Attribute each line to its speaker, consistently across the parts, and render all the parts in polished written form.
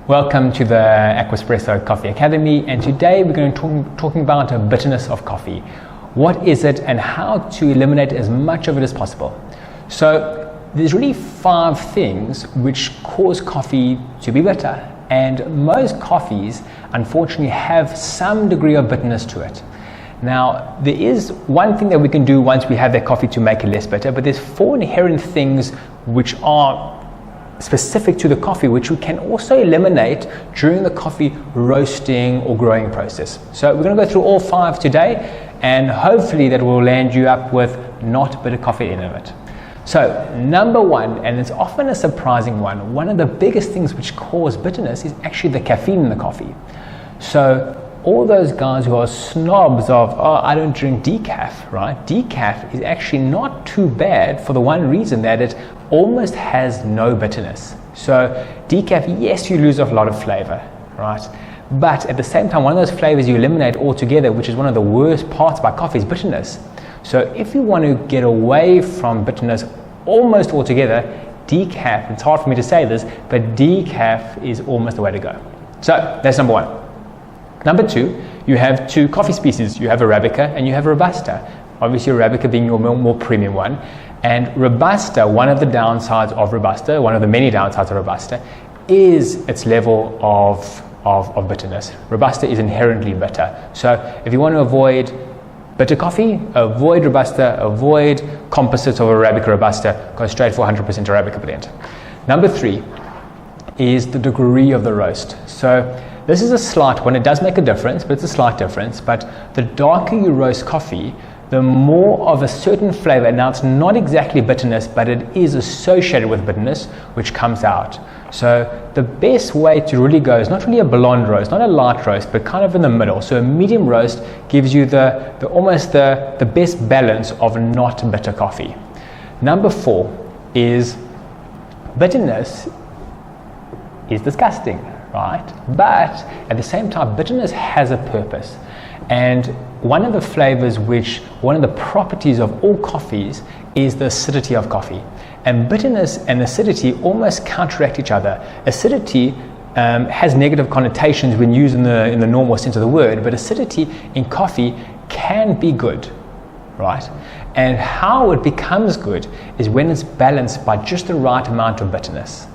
Speaker 1: Welcome to the Aquaspresso Coffee Academy, and today we're going to talking about the bitterness of coffee. What is it and how to eliminate as much of it as possible? So there's really 5 things which cause coffee to be bitter, and most coffees unfortunately have some degree of bitterness to it. Now, there is one thing that we can do once we have that coffee to make it less bitter, but there's 4 inherent things which are specific to the coffee, which we can also eliminate during the coffee roasting or growing process. So we're going to go through all 5 today, and hopefully that will land you up with not bitter coffee in it. So number 1, and it's often a surprising one of the biggest things which cause bitterness is actually the caffeine in the coffee. So all those guys who are snobs of, oh, I don't drink decaf, right? Decaf is actually not too bad for the one reason that it almost has no bitterness. So decaf, yes, you lose a lot of flavor, right? But at the same time, one of those flavors you eliminate altogether, which is one of the worst parts about coffee, is bitterness. So if you want to get away from bitterness almost altogether, decaf, it's hard for me to say this, but decaf is almost the way to go. So that's number 1. Number 2, you have 2 coffee species. You have Arabica and you have Robusta. Obviously Arabica being your more premium one. And Robusta, one of the downsides of Robusta, one of the many downsides of Robusta, is its level of bitterness. Robusta is inherently bitter. So if you want to avoid bitter coffee, avoid Robusta, avoid composites of Arabica Robusta, go straight for 100% Arabica blend. Number 3 is the degree of the roast. So this is a slight one. It does make a difference, but it's a slight difference. But the darker you roast coffee, the more of a certain flavor, now it's not exactly bitterness, but it is associated with bitterness, which comes out. So the best way to really go is not really a blonde roast, not a light roast, but kind of in the middle. So a medium roast gives you almost the best balance of not bitter coffee. Number 4 is bitterness is disgusting, right? But at the same time, bitterness has a purpose. And one of the flavors one of the properties of all coffees is the acidity of coffee. And bitterness and acidity almost counteract each other. Acidity has negative connotations when used in the normal sense of the word, but acidity in coffee can be good, right? And how it becomes good is when it's balanced by just the right amount of bitterness.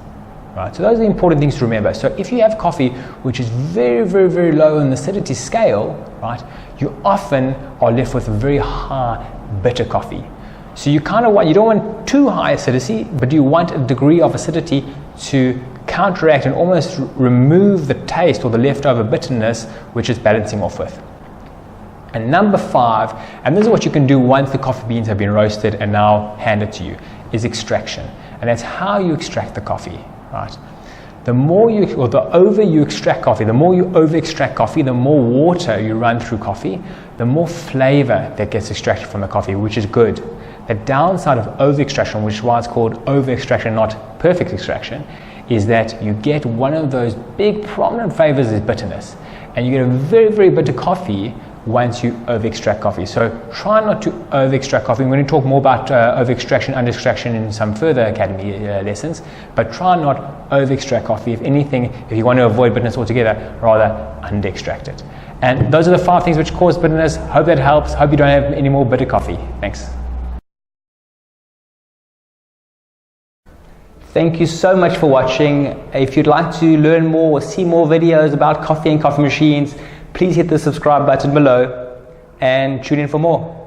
Speaker 1: Right, so those are the important things to remember. So if you have coffee which is very, very, very low on the acidity scale, right, you often are left with a very high bitter coffee. So you don't want too high acidity, but you want a degree of acidity to counteract and almost remove the taste or the leftover bitterness which is balancing off with. And number 5, and this is what you can do once the coffee beans have been roasted and now handed to you, is extraction. And that's how you extract the coffee. Right. The more the over you extract coffee, the more you over extract coffee, the more water you run through coffee, the more flavor that gets extracted from the coffee, which is good. The downside of over extraction, which is why it's called over extraction, not perfect extraction, is that you get one of those big prominent flavors is bitterness, and you get a very, very bitter coffee once you over extract coffee. So try not to over extract coffee. I'm going to talk more about over extraction, under extraction in some further academy lessons, but try not over extract coffee. If anything, if you want to avoid bitterness altogether, rather under extract it. And those are the 5 things which cause bitterness. Hope that helps. Hope you don't have any more bitter coffee. Thanks. Thank you so much for watching. If you'd like to learn more or see more videos about coffee and coffee machines, please hit the subscribe button below and tune in for more.